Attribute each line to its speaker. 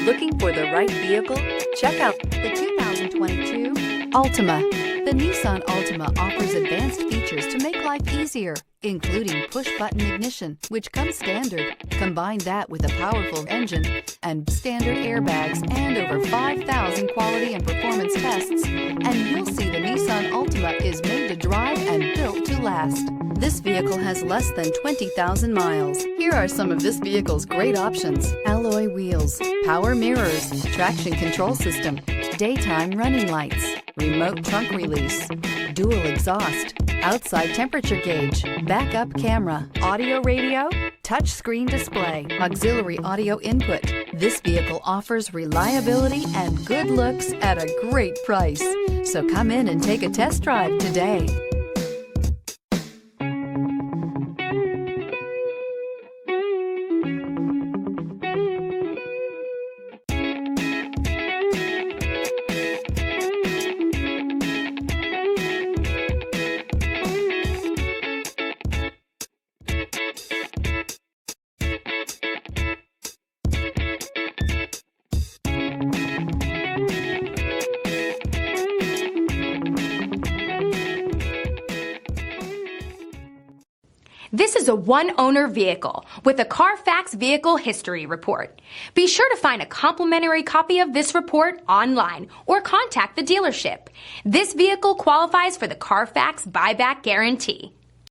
Speaker 1: Looking for the right vehicle? Check out the 2022 Altima. The Nissan Altima offers advanced features to make life easier, including push-button ignition, which comes standard. Combine that with a powerful engine and standard airbags and over 5,000 quality and performance tests, and you'll see the Nissan Altima is made to drive and built to last. This vehicle has less than 20,000 miles. Here are some of this vehicle's great options: alloy wheels, power mirrors, traction control system, daytime running lights, remote trunk release, dual exhaust, outside temperature gauge, backup camera, audio radio, touch screen display, auxiliary audio input. This vehicle offers reliability and good looks at a great price. So come in and take a test drive today.
Speaker 2: This is a one-owner vehicle with a Carfax Vehicle History Report. Be sure to find a complimentary copy of this report online or contact the dealership. This vehicle qualifies for the Carfax Buyback Guarantee.